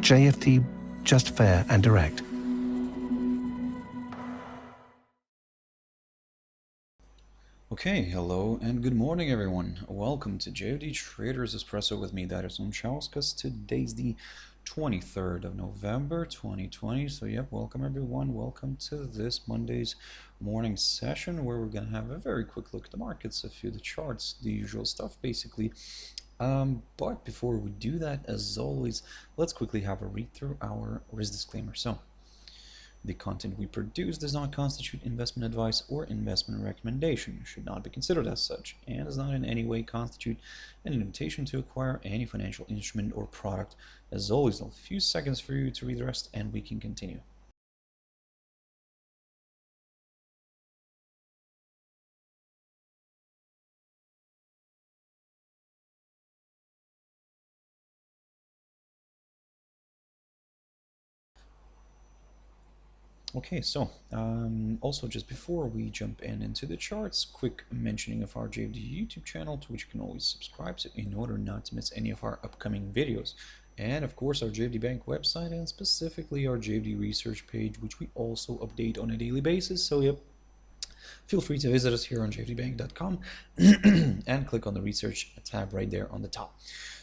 JFD, just fair and direct. Okay, hello and good morning everyone. Welcome to JFD Traders Espresso with me, Darius Anucauskas. Today's the 23rd of November 2020. So yep, welcome everyone. Welcome to this Monday's morning session where we're gonna have a very quick look at the markets, a few of the charts, the usual stuff basically. But before we do that, as always, let's quickly have a read through our risk disclaimer. So the content we produce does not constitute investment advice or investment recommendation, should not be considered as such, and does not in any way constitute an invitation to acquire any financial instrument or product. As always, a few seconds for you to read the rest and we can continue. Okay, so also just before we jump into the charts, quick mentioning of our JFD YouTube channel, to which you can always subscribe to in order not to miss any of our upcoming videos. And of course our JFD Bank website and specifically our JFD research page, which we also update on a daily basis. So yep, feel free to visit us here on jfdbank.com and click on the research tab right there on the top.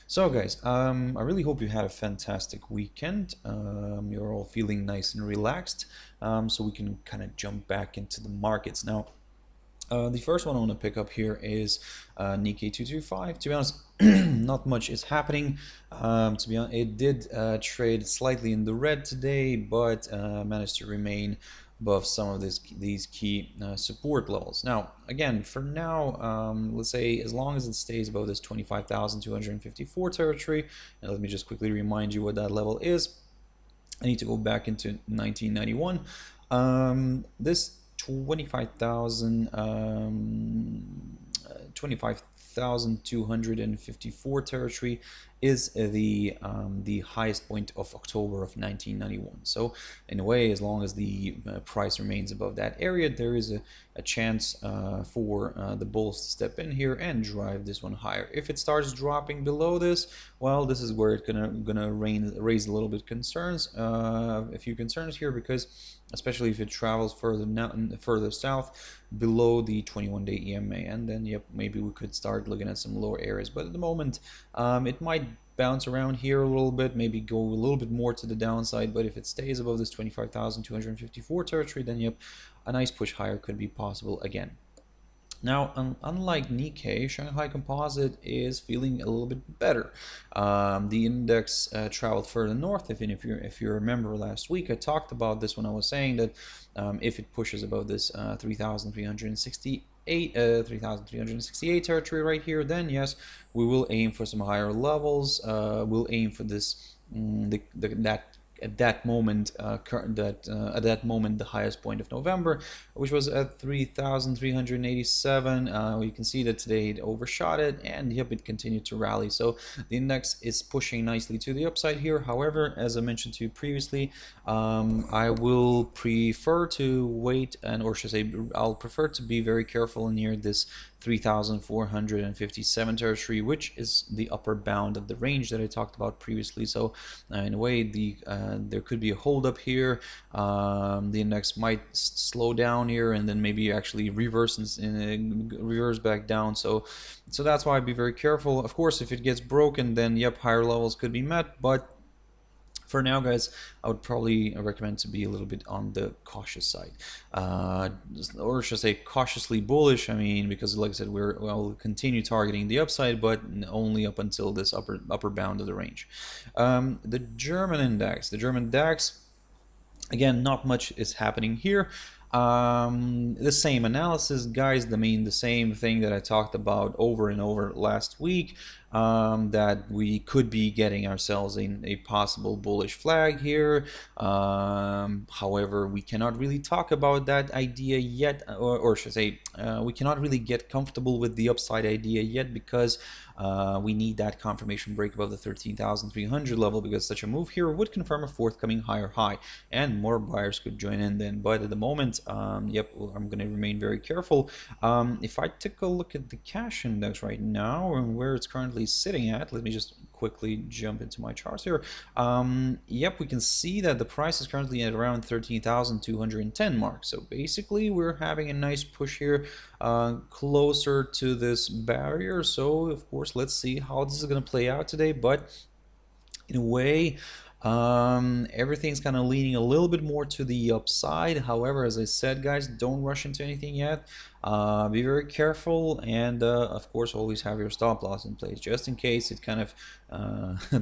So guys, I really hope you had a fantastic weekend. You're all feeling nice and relaxed, so we can kind of jump back into the markets now. The first one I want to pick up here is Nikkei 225. To be honest, not much is happening. To be honest, it did trade slightly in the red today, but managed to remain above some of these key support levels. Now, again, for now, let's say as long as it stays above this 25,254 territory, and let me just quickly remind you what that level is. I need to go back into 1991. This 25,254 territory is the highest point of October of 1991. So in a way, as long as the price remains above that area, there is a chance for the bulls to step in here and drive this one higher. If it starts dropping below this, well, this is where it's gonna raise a little bit concerns, a few concerns here, because especially if it travels further south below the 21-day EMA, and then yep, maybe we could start looking at some lower areas. But at the moment, it might bounce around here a little bit, maybe go a little bit more to the downside, but if it stays above this 25,254 territory, then yep, a nice push higher could be possible again. Now, unlike Nikkei, Shanghai Composite is feeling a little bit better. The index traveled further north. If you remember last week, I talked about this when I was saying that if it pushes above this 3,368 territory right here, then yes, we will aim for some higher levels. We'll aim for this at that moment the highest point of November, which was at 3,387. You can see that today it overshot it, and yep, it continued to rally. So the index is pushing nicely to the upside here. However, as I mentioned to you previously, I will prefer to wait, or should I say, I'll prefer to be very careful near this 3,457 territory, which is the upper bound of the range that I talked about previously. So in a way, there could be a hold up here. The index might slow down here and then maybe actually reverse back down. So that's why I'd be very careful. Of course, if it gets broken, then yep, higher levels could be met, but for now, guys, I would probably recommend to be a little bit on the cautious side, or should I say cautiously bullish. I mean, because like I said, we'll continue targeting the upside, but only up until this upper bound of the range. The German index, the German DAX, again, not much is happening here. The same analysis, guys. The same thing that I talked about over and over last week, that we could be getting ourselves in a possible bullish flag here. However, we cannot really talk about that idea yet, or should I say, we cannot really get comfortable with the upside idea yet, because we need that confirmation break above the 13,300 level, because such a move here would confirm a forthcoming higher high and more buyers could join in then. But at the moment, yep, I'm going to remain very careful. If I take a look at the cash index right now and where it's currently sitting at, let me just quickly jump into my charts here. Yep, we can see that the price is currently at around 13,210 mark. So basically we're having a nice push here closer to this barrier. So of course, let's see how this is going to play out today. But in a way, everything's kind of leaning a little bit more to the upside. However, as I said, guys, don't rush into anything yet. Be very careful, and of course always have your stop loss in place just in case it kind of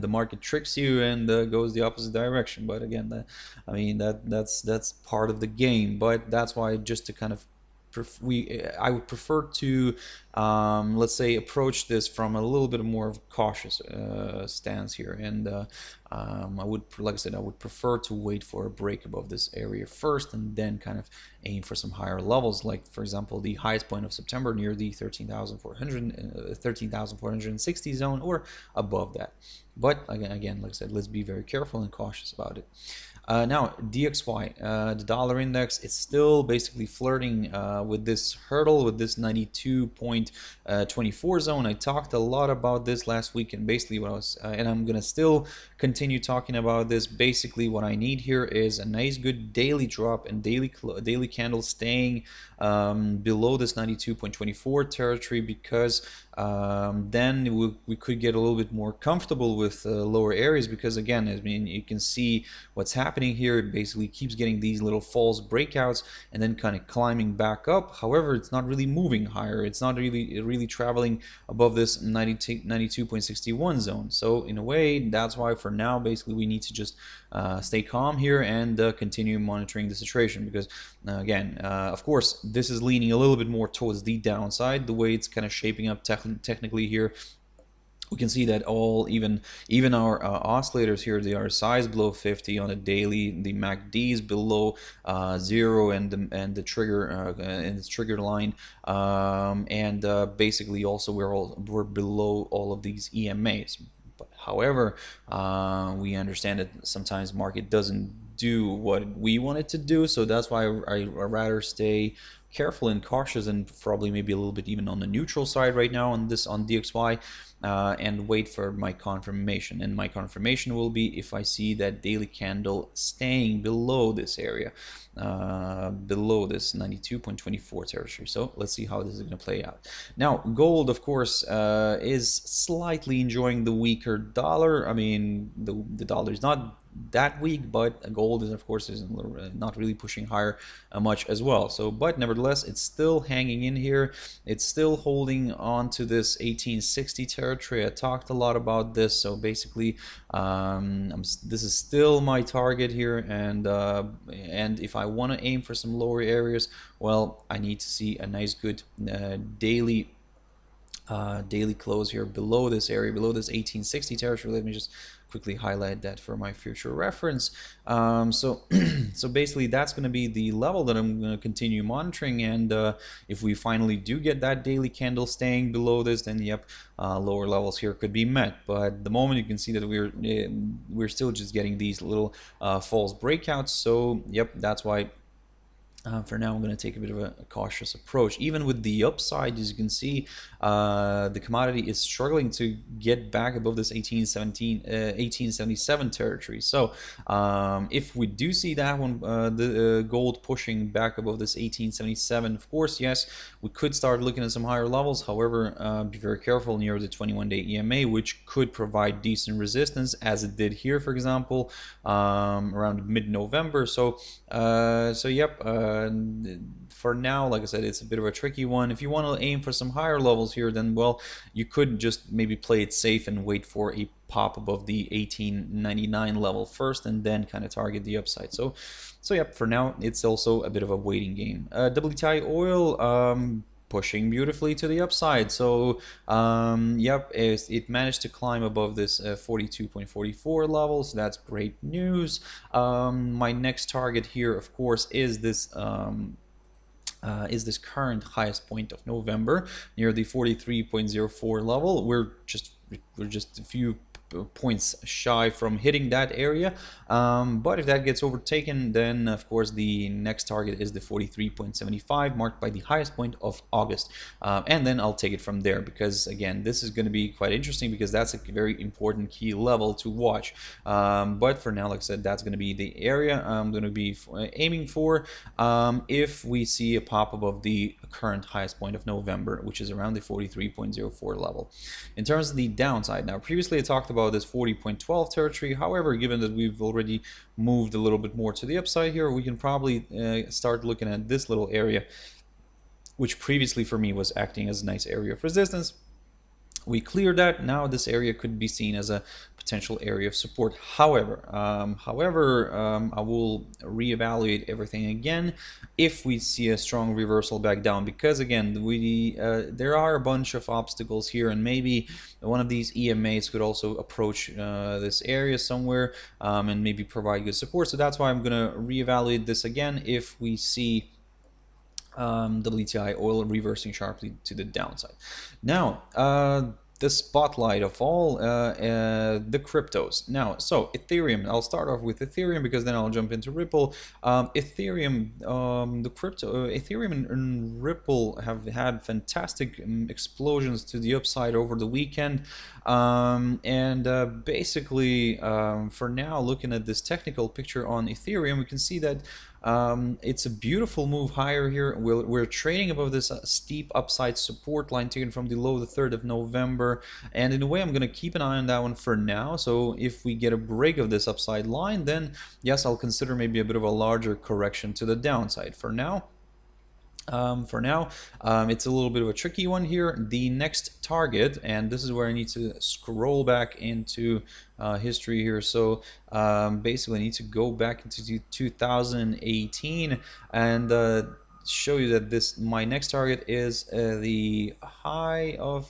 the market tricks you and goes the opposite direction. But again, I mean that's part of the game. But that's why, just to kind of I would prefer to let's say approach this from a little bit more of a cautious stance here, and I would, like I said, I would prefer to wait for a break above this area first and then kind of aim for some higher levels, like for example the highest point of September near the 13,460 zone or above that. But again, like I said, let's be very careful and cautious about it. Now DXY, the dollar index, is still basically flirting with this hurdle, with this 92.24 zone. I talked a lot about this last week, and basically what I was, and I'm gonna still continue talking about this. Basically what I need here is a nice good daily drop and daily candle staying below this 92.24 territory, because then we could get a little bit more comfortable with lower areas, because again, I mean, you can see what's happening here. It basically keeps getting these little false breakouts and then kind of climbing back up. However, it's not really moving higher. It's not really traveling above this 92.61 zone. So in a way, that's why for now basically we need to just stay calm here and continue monitoring the situation, because again, of course, this is leaning a little bit more towards the downside, the way it's kind of shaping up technically here. We can see that even our oscillators here, they are size below 50 on a daily. The MACD is below 0, and the trigger line, and basically also we're below all of these EMAs. But however, we understand that sometimes market doesn't do what we want it to do, so that's why I rather stay careful and cautious, and probably maybe a little bit even on the neutral side right now on DXY, and wait for my confirmation. And my confirmation will be if I see that daily candle staying below this area, below this 92.24 territory. So let's see how this is going to play out. Now gold, of course, is slightly enjoying the weaker dollar. I mean, the dollar is not that weak, but gold is, of course, is not really pushing higher much as well. So, but nevertheless, it's still hanging in here. It's still holding on to this 1860 territory. I talked a lot about this. So basically, this is still my target here, and if I want to aim for some lower areas, well, I need to see a nice good daily close here below this area, below this 1860 territory. Let me just quickly highlight that for my future reference. So basically that's going to be the level that I'm going to continue monitoring, and if we finally do get that daily candle staying below this, then yep, lower levels here could be met. But at the moment you can see that we're still just getting these little false breakouts. So yep, that's why for now, I'm going to take a bit of a cautious approach. Even with the upside, as you can see, the commodity is struggling to get back above this 1877 territory. So if we do see that one, the gold pushing back above this 1877, of course, yes, we could start looking at some higher levels. However, be very careful near the 21-day EMA, which could provide decent resistance, as it did here, for example, around mid-November. So yep. For now, like I said, it's a bit of a tricky one. If you want to aim for some higher levels here, then well, you could just maybe play it safe and wait for a pop above the 1899 level first, and then kind of target the upside. So yep, for now it's also a bit of a waiting game. WTI oil pushing beautifully to the upside. So yep, it managed to climb above this 42.44 level, so that's great news. My next target here, of course, is this current highest point of November near the 43.04 level. We're just a few points shy from hitting that area, but if that gets overtaken, then of course the next target is the 43.75, marked by the highest point of August, and then I'll take it from there, because again, this is going to be quite interesting, because that's a very important key level to watch. But for now, like I said, that's going to be the area I'm going to be aiming for if we see a pop above the current highest point of November, which is around the 43.04 level. In terms of the downside, now previously I talked about this 40.12 territory. However, given that we've already moved a little bit more to the upside here, we can probably start looking at this little area, which previously for me was acting as a nice area of resistance. We cleared that. Now this area could be seen as a potential area of support. However, I will reevaluate everything again if we see a strong reversal back down, because again, there are a bunch of obstacles here, and maybe one of these EMAs could also approach this area somewhere and maybe provide good support. So that's why I'm going to reevaluate this again if we see WTI oil reversing sharply to the downside. Now, the spotlight of all the cryptos. Now, so Ethereum, I'll start off with Ethereum, because then I'll jump into Ripple. Ethereum, Ethereum and Ripple have had fantastic explosions to the upside over the weekend. Basically, for now, looking at this technical picture on Ethereum, we can see that it's a beautiful move higher here. We're trading above this steep upside support line taken from the low the 3rd of November, and in a way I'm going to keep an eye on that one for now. So if we get a break of this upside line, then yes, I'll consider maybe a bit of a larger correction to the downside. For now, it's a little bit of a tricky one here. The next target, and this is where I need to scroll back into history here. So basically I need to go back into 2018 and show you that my next target is the high of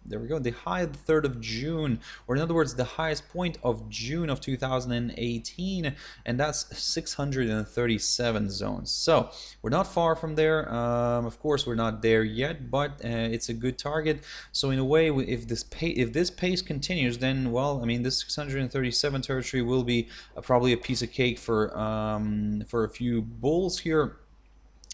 there we go, the high of the 3rd of June, or in other words the highest point of June of 2018, and that's 637 zones. So we're not far from there. Of course we're not there yet, but it's a good target. So in a way, if this pace continues, then well, I mean, this 637 territory will be probably a piece of cake for a few bulls here.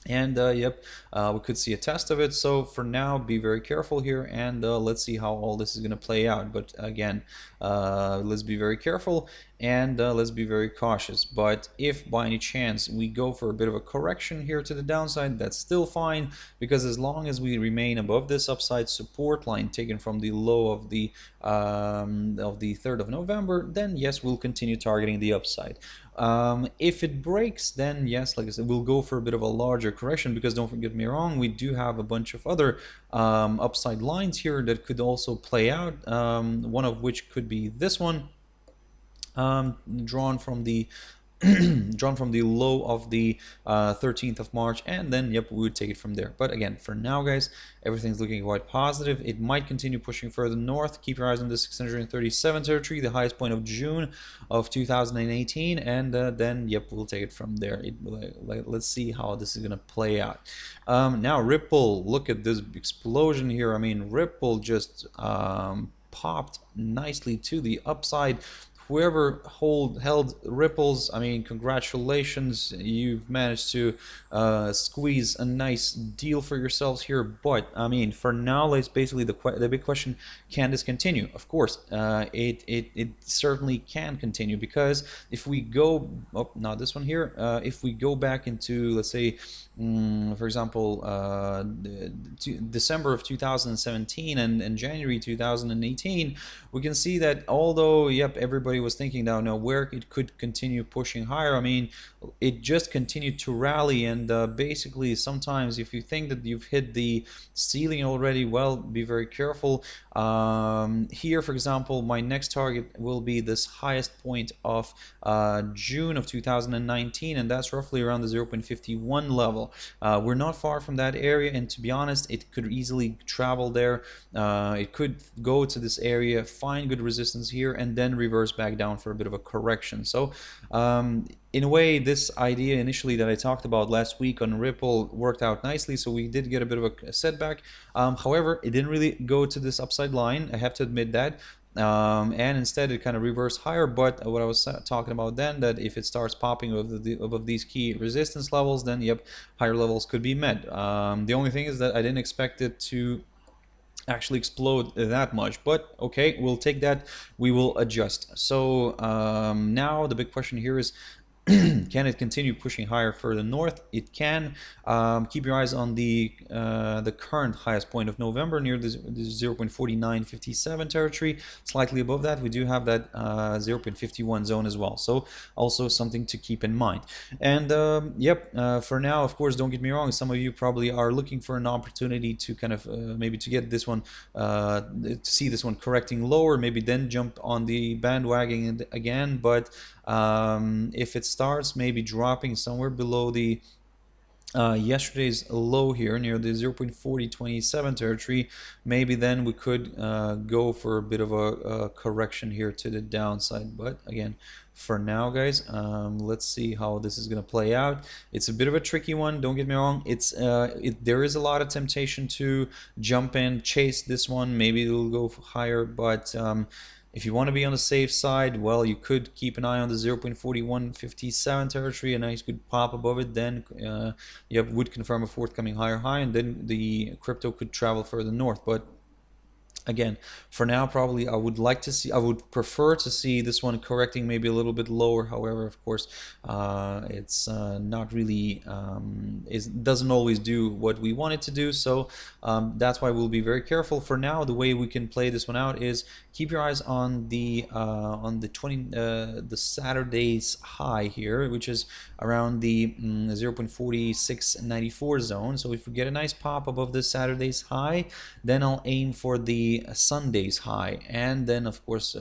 And yep, we could see a test of it. So for now, be very careful here, and let's see how all this is going to play out. But again, let's be very careful, and let's be very cautious. But if by any chance we go for a bit of a correction here to the downside, that's still fine, because as long as we remain above this upside support line taken from the low of the 3rd of November, then yes, we'll continue targeting the upside. If it breaks, then yes, like I said, we'll go for a bit of a larger correction, because don't get me wrong, we do have a bunch of other upside lines here that could also play out, one of which could be this one, drawn from the low of the 13th of March, and then yep, we would take it from there. But again, for now guys, everything's looking quite positive. It might continue pushing further north. Keep your eyes on the 637 territory, the highest point of June of 2018, and then yep, we'll take it from there. Let's see how this is gonna play out. Now Ripple, look at this explosion here. I mean, Ripple just popped nicely to the upside. Whoever held Ripples, I mean, congratulations, you've managed to squeeze a nice deal for yourselves here. But I mean, for now, it's basically the big question: can this continue? Of course, it certainly can continue, because if we go, oh, not this one here, if we go back into, let's say, for example, December of 2017 and January 2018, we can see that although, yep, everybody was thinking now where it could continue pushing higher, I mean, it just continued to rally. And basically, sometimes if you think that you've hit the ceiling already, well, be very careful. Here, for example, my next target will be this highest point of June of 2019, and that's roughly around the 0.51 level. We're not far from that area, and to be honest, it could easily travel there. It could go to this area, find good resistance here, and then reverse back down for a bit of a correction. So in a way, this idea initially that I talked about last week on Ripple worked out nicely, so we did get a bit of a setback. However, it didn't really go to this upside line, I have to admit that. and instead it kind of reversed higher. But what I was talking about then, that if it starts popping above these key resistance levels, then yep, higher levels could be met. The only thing is that I didn't expect it to actually explode that much, but okay, we'll take that, we will adjust. So now the big question here is, can it continue pushing higher further north? It can. Keep your eyes on the current highest point of November near the 0.4957 territory. Slightly above that, we do have that 0.51 zone as well. So also something to keep in mind. And yep, for now, of course, don't get me wrong. Some of you probably are looking for an opportunity to kind of maybe to get this one, to see this one correcting lower, maybe then jump on the bandwagon again. But if it starts maybe dropping somewhere below the yesterday's low here near the 0.4027 territory, maybe then we could go for a bit of a correction here to the downside. But again, for now, guys, let's see how this is going to play out. It's a bit of a tricky one, don't get me wrong. There is a lot of temptation to jump in, chase this one, maybe it'll go higher, but if you want to be on the safe side, well, you could keep an eye on the 0.4157 territory. A nice good pop above it, then you would confirm a forthcoming higher high, and then the crypto could travel further north. But again, for now, probably I would prefer to see this one correcting maybe a little bit lower. However, of course, it's not really, it doesn't always do what we want it to do. So that's why we'll be very careful. For now, the way we can play this one out is keep your eyes on the Saturday's high here, which is around the 0.4694 zone. So if we get a nice pop above this Saturday's high, then I'll aim for the Sunday's high, and then of course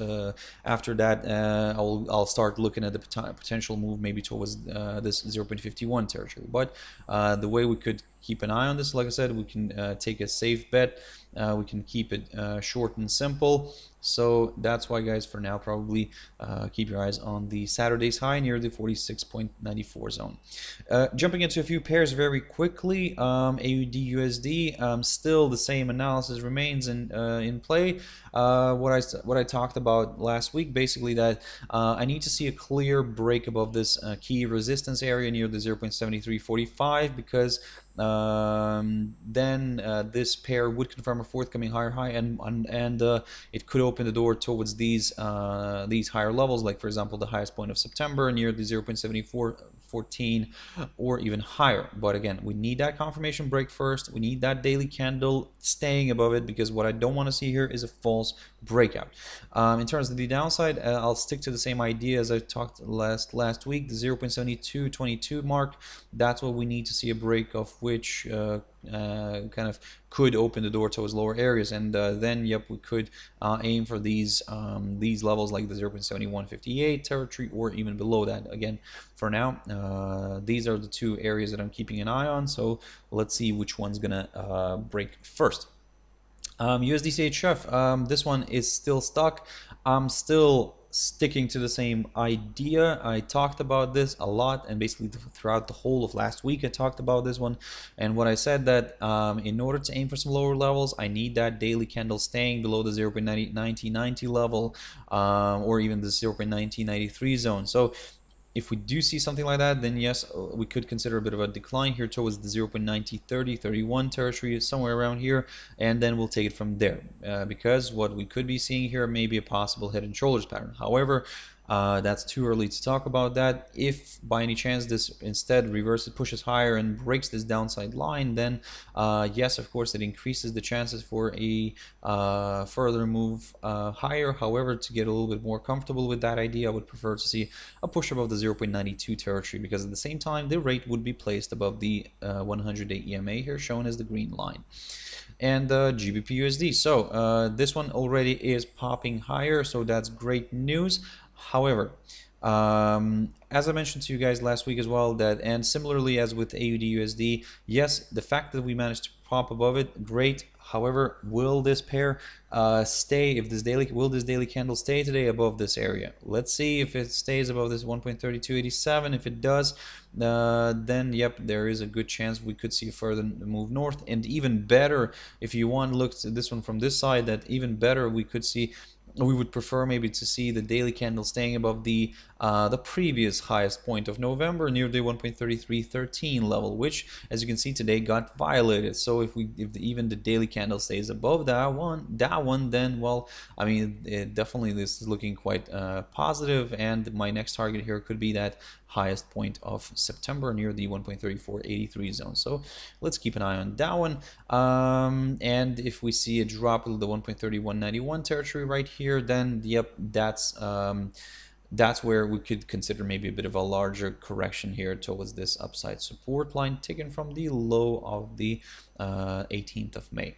after that I'll start looking at the potential move maybe towards this 0.51 territory. But the way we could keep an eye on this, like I said, we can take a safe bet. We can keep it short and simple. So that's why, guys, for now, probably keep your eyes on the Saturday's high near the 46.94 zone. Jumping into a few pairs very quickly. AUD USD, still the same analysis remains in play. What I talked about last week, basically that I need to see a clear break above this key resistance area near the 0.7345, because then this pair would confirm a forthcoming higher high, and it could open the door towards these higher levels, like for example the highest point of September near the 0.7414 or even higher. But again, we need that confirmation break first. We need that daily candle staying above it, because what I don't want to see here is a false breakout. In terms of the downside, I'll stick to the same idea as I talked last week, the 0.7222 mark. That's what we need to see a break of, which kind of could open the door towards lower areas, and then yep, we could aim for these levels like the 0.7158 territory or even below that. Again, for now, these are the two areas that I'm keeping an eye on, so let's see which one's gonna break first. USDCHF, this one is still stuck. I'm still sticking to the same idea. I talked about this a lot, and basically throughout the whole of last week I talked about this one, and what I said that in order to aim for some lower levels, I need that daily candle staying below the 0.1990 level, or even the 0.1993 zone. So if we do see something like that, then yes, we could consider a bit of a decline here towards the 0.9030-31 territory, somewhere around here, and then we'll take it from there, because what we could be seeing here may be a possible head and shoulders pattern. However, that's too early to talk about that. If by any chance this instead reverses, pushes higher and breaks this downside line, then yes, of course, it increases the chances for a further move higher. However, to get a little bit more comfortable with that idea, I would prefer to see a push above the 0.92 territory, because at the same time the rate would be placed above the 100-day EMA here, shown as the green line. And GBP USD, so this one already is popping higher, so that's great news. However, as I mentioned to you guys last week as well, that, and similarly as with AUD USD, yes, the fact that we managed to pop above it, great. However, will this pair stay? Will this daily candle stay today above this area? Let's see if it stays above this 1.3287. If it does, then yep, there is a good chance we could see a further move north. And even better, if you want to look at this one from this side, that even better, we could see we would prefer maybe to see the daily candle staying above the previous highest point of November near the 1.3313 level, which, as you can see today, got violated. So if even the daily candle stays above that one, then, well, I mean, definitely this is looking quite positive, and my next target here could be that highest point of September near the 1.3483 zone. So let's keep an eye on that one. And if we see a drop to the 1.3191 territory right here, then yep, that's where we could consider maybe a bit of a larger correction here towards this upside support line taken from the low of the 18th of May.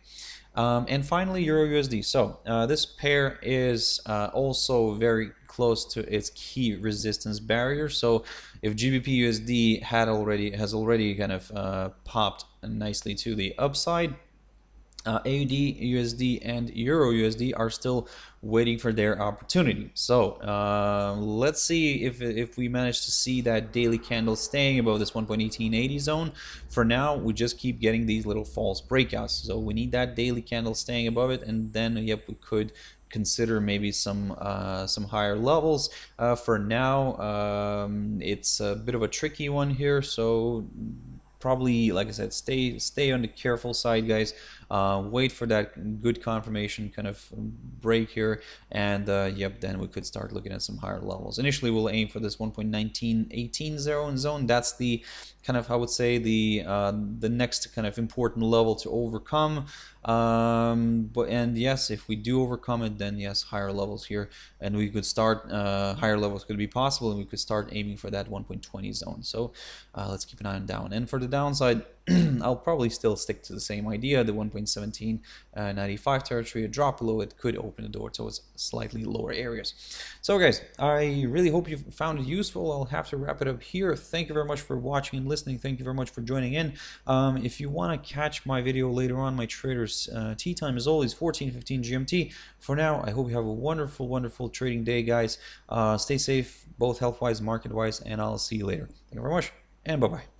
And finally, Euro USD. So this pair is also very close to its key resistance barrier. So if GBP USD has already kind of popped nicely to the upside, AUD USD and Euro USD are still waiting for their opportunity. So let's see if we manage to see that daily candle staying above this 1.1880 zone. For now, we just keep getting these little false breakouts. So we need that daily candle staying above it, and then yep, we could consider maybe some higher levels. For now, it's a bit of a tricky one here, so probably, like I said, stay on the careful side, guys. Wait for that good confirmation kind of break here, and yep, then we could start looking at some higher levels. Initially, we'll aim for this 1.1918 zone. That's the kind of, I would say, the next kind of important level to overcome. And yes, if we do overcome it, then yes, higher levels here, and we could start higher levels could be possible, and we could start aiming for that 1.20 zone. So let's keep an eye on down. And for the downside, I'll probably still stick to the same idea, the 1.1795 territory. A drop below it could open the door towards slightly lower areas. So guys, I really hope you found it useful. I'll have to wrap it up here. Thank you very much for watching and listening. Thank you very much for joining in. If you want to catch my video later on, my traders tea time is always 14:15 GMT. For now, I hope you have a wonderful trading day, guys. Stay safe, both health-wise, market-wise, and I'll see you later. Thank you very much, and bye-bye.